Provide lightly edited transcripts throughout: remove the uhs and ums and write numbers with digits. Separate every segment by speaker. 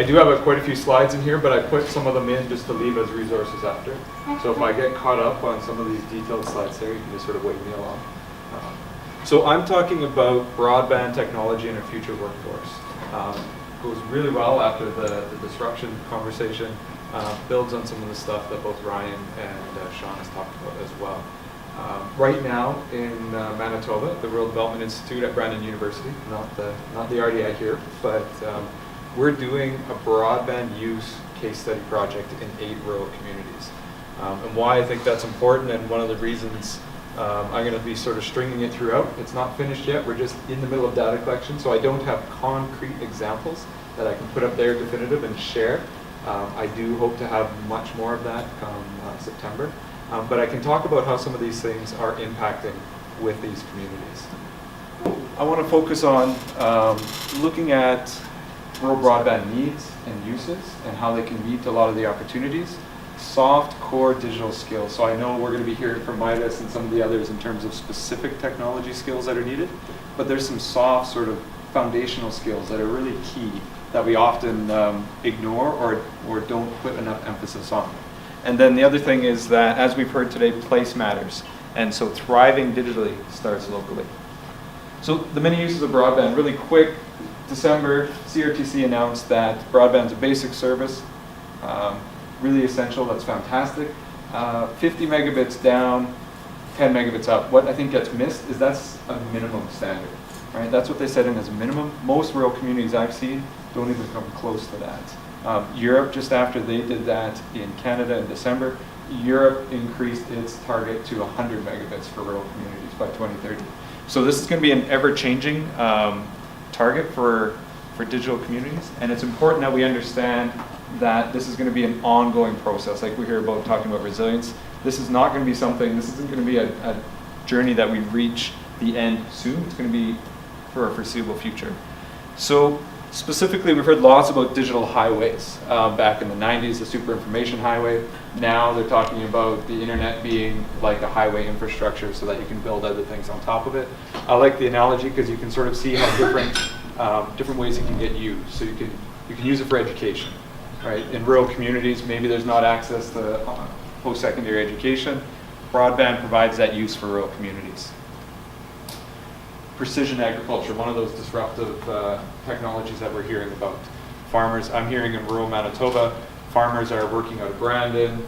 Speaker 1: I do have quite a few slides in here, but I put some of them in just to leave as resources after. So if I get caught up on some of these detailed slides there, you can just sort of wave me along. So I'm talking about broadband technology in our future workforce. Goes really well after the disruption conversation, builds on some of the stuff that both Ryan and Sean has talked about as well. Right now in Manitoba, the Rural Development Institute at Brandon University, not the RDI here, but we're doing a broadband use case study project in 8 rural communities. And why I think that's important, and one of the reasons I'm going to be sort of stringing it throughout. It's not finished yet. We're just in the middle of data collection, so I don't have concrete examples that I can put up there definitive and share. I do hope to have much more of that come September. But I can talk about how some of these things are impacting with these communities. I want to focus on looking at rural broadband needs and uses and how they can meet a lot of the opportunities. Soft core digital skills. So I know we're going to be hearing from Midas and some of the others in terms of specific technology skills that are needed, but there's some soft sort of foundational skills that are really key that we often ignore or don't put enough emphasis on. And then the other thing is that, as we've heard today, place matters. And so thriving digitally starts locally. So the many uses of broadband, really quick. December, CRTC announced that broadband's a basic service. Really essential, that's fantastic. 50 megabits down, 10 megabits up. What I think gets missed is that's a minimum standard, right? That's what they set in as a minimum. Most rural communities I've seen don't even come close to that. Europe, just after they did that in Canada in December, Europe increased its target to 100 megabits for rural communities by 2030. So this is going to be an ever-changing target for digital communities, and it's important that we understand that this is going to be an ongoing process. Like we hear about talking about resilience, this is not going to be something, this isn't going to be a journey that we reach the end soon. It's going to be for a foreseeable future. So specifically, we've heard lots about digital highways. Back in the 90s, the super information highway. Now they're talking about the internet being like a highway infrastructure so that you can build other things on top of it. I like the analogy because you can sort of see how different ways it can get used. So you can use it for education. Right? In rural communities, maybe there's not access to post-secondary education. Broadband provides that use for rural communities. Precision agriculture, one of those disruptive technologies that we're hearing about. Farmers, I'm hearing in rural Manitoba, farmers are working out of Brandon,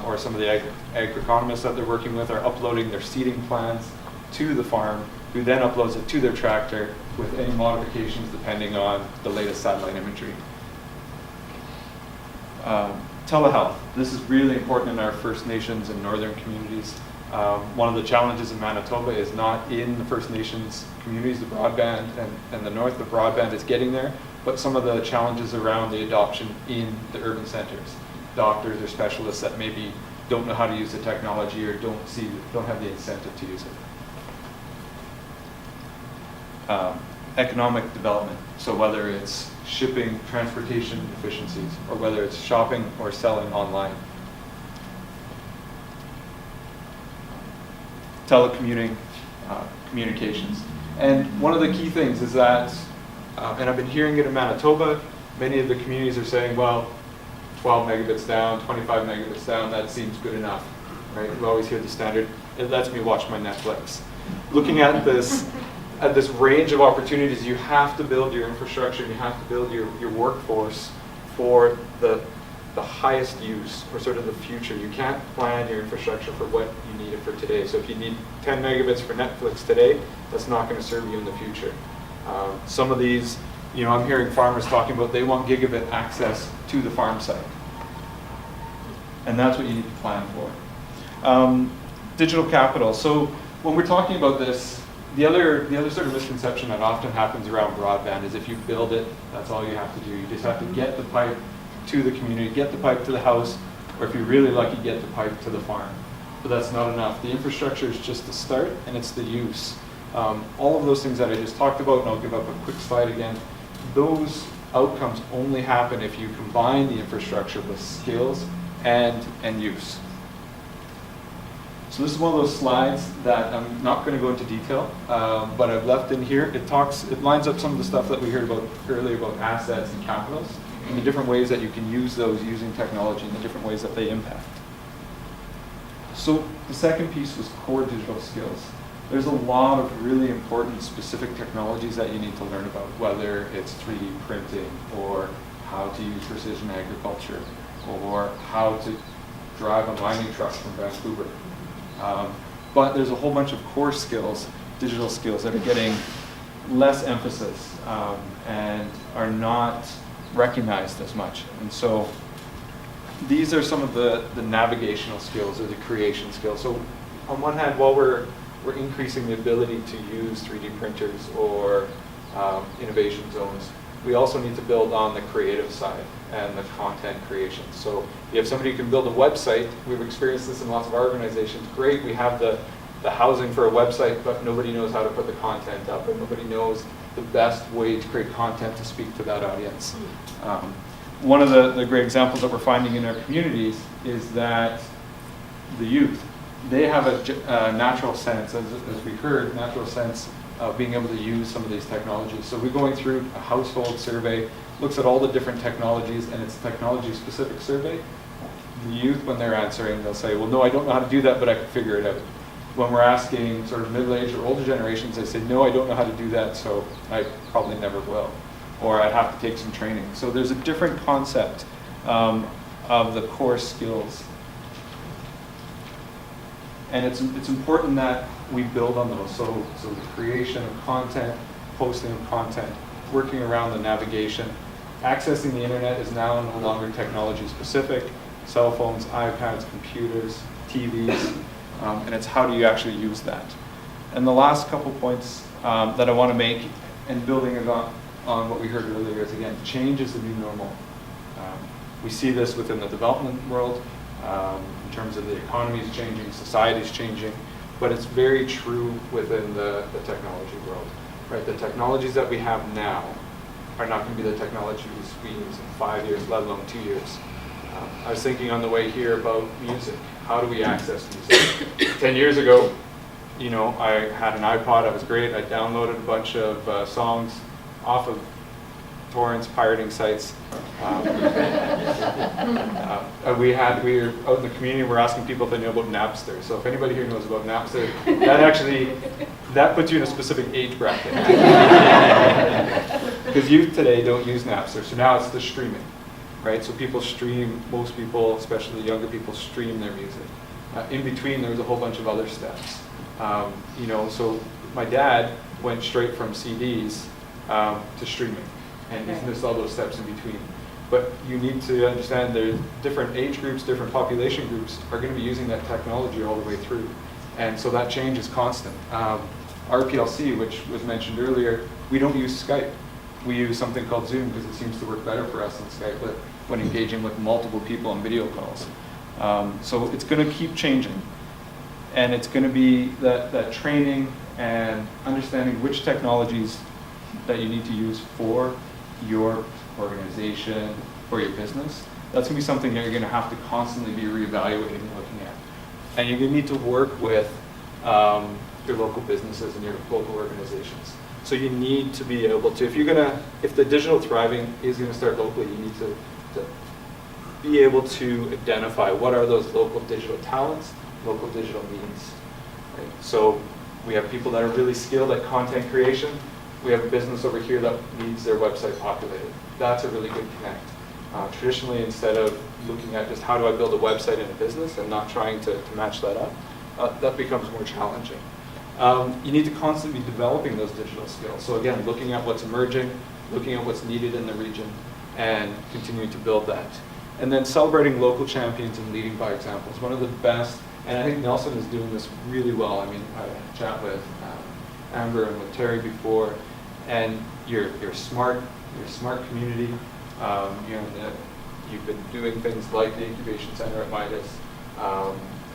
Speaker 1: or some of the agroeconomists that they're working with are uploading their seeding plans to the farm, who then uploads it to their tractor with any modifications depending on the latest satellite imagery. Telehealth. This is really important in our First Nations and northern communities. One of the challenges in Manitoba is not in the First Nations communities, the broadband, and the north, the broadband is getting there, but some of the challenges around the adoption in the urban centers. Doctors or specialists that maybe don't know how to use the technology or don't have the incentive to use it. Economic development. So whether it's shipping, transportation efficiencies, or whether it's shopping or selling online. Telecommuting, communications. And one of the key things is that, and I've been hearing it in Manitoba, many of the communities are saying, well, 12 megabits down, 25 megabits down, that seems good enough, right? We always hear the standard, it lets me watch my Netflix. Looking at this range of opportunities, you have to build your infrastructure, you have to build your workforce for the highest use, or sort of the future. You can't plan your infrastructure for what you need it for today. So if you need 10 megabits for Netflix today, that's not going to serve you in the future. Some of these, I'm hearing farmers talking about they want gigabit access to the farm site. And that's what you need to plan for. Digital capital. So when we're talking about this, the other sort of misconception that often happens around broadband is if you build it, that's all you have to do. You just have to get the pipe to the community, get the pipe to the house, or if you're really lucky, get the pipe to the farm. But that's not enough. The infrastructure is just the start, and it's the use. All of those things that I just talked about, and I'll give up a quick slide again, those outcomes only happen if you combine the infrastructure with skills and use. So this is one of those slides that I'm not going to go into detail, but I've left in here. It lines up some of the stuff that we heard about earlier about assets and capitals. and the different ways that you can use those using technology and the different ways that they impact. So the second piece was core digital skills. There's a lot of really important specific technologies that you need to learn about, whether it's 3D printing or how to use precision agriculture or how to drive a mining truck from Vancouver. But there's a whole bunch of core skills, digital skills, that are getting less emphasis and are not recognized as much. And so these are some of the navigational skills or the creation skills. So on one hand, while we're increasing the ability to use 3D printers or innovation zones, we also need to build on the creative side and the content creation. So you have somebody who can build a website. We've experienced this in lots of our organizations. Great, we have the housing for a website, but nobody knows how to put the content up, and nobody knows the best way to create content to speak to that audience. One of the great examples that we're finding in our communities is that the youth, they have a natural sense, as we heard, natural sense of being able to use some of these technologies. So we're going through a household survey, looks at all the different technologies, and it's a technology-specific survey. The youth, when they're answering, they'll say, well, no, I don't know how to do that, but I can figure it out. When we're asking sort of middle-aged or older generations, they say, no, I don't know how to do that, so I probably never will. Or I'd have to take some training. So there's a different concept of the core skills. And it's important that we build on those. So the creation of content, posting of content, working around the navigation. Accessing the internet is now no longer technology specific. Cell phones, iPads, computers, TVs, and it's how do you actually use that. And the last couple points that I want to make, and building on what we heard earlier, is again, change is the new normal. We see this within the development world. In terms of the economy is changing, society is changing, but it's very true within the technology world, right? The technologies that we have now are not going to be the technologies we use in 5 years, let alone 2 years. I was thinking on the way here about music. How do we access music? 10 years ago, you know, I had an iPod. I was great. I downloaded a bunch of songs off of torrents, pirating sites. We were out in the community. We're asking people if they know about Napster. So if anybody here knows about Napster, that puts you in a specific age bracket. Because youth today don't use Napster. So now it's the streaming, right? So people stream. Most people, especially the younger people, stream their music. In between, there's a whole bunch of other steps. You know, so my dad went straight from CDs to streaming. And he's missed all those steps in between. But you need to understand there's different age groups, different population groups are going to be using that technology all the way through. And so that change is constant. RPLC, which was mentioned earlier, we don't use Skype. We use something called Zoom because it seems to work better for us on Skype when engaging with multiple people on video calls. So it's going to keep changing. And it's going to be that training and understanding which technologies that you need to use for your organization, for your business. That's going to be something that you're going to have to constantly be reevaluating and looking at. And you're going to need to work with your local businesses and your local organizations. So you need to be able to, if the digital thriving is going to start locally, you need to be able to identify what are those local digital talents, local digital needs. Right? So we have people that are really skilled at content creation. We have a business over here that needs their website populated. That's a really good connect. Traditionally, instead of looking at just how do I build a website in a business and not trying to match that up, that becomes more challenging. You need to constantly be developing those digital skills. So again, looking at what's emerging, looking at what's needed in the region, and continuing to build that. And then celebrating local champions and leading by examples. One of the best, and I think Nelson is doing this really well. I mean, I chat with Amber and with Terry before, and you're smart community. You've been doing things like the incubation center at Midas,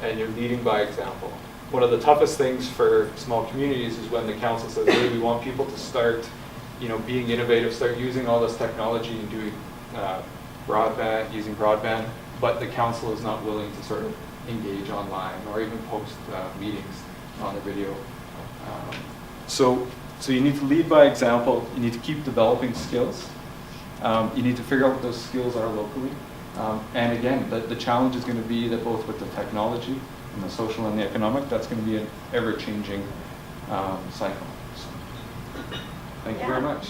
Speaker 1: and you're leading by example. One of the toughest things for small communities is when the council says, hey, we want people to start, being innovative, start using all this technology and doing using broadband, but the council is not willing to sort of engage online or even post meetings on the video. So you need to lead by example. You need to keep developing skills. You need to figure out what those skills are locally. And again, the challenge is going to be that both with the technology and the social and the economic, that's going to be an ever-changing cycle. So, thank you very much.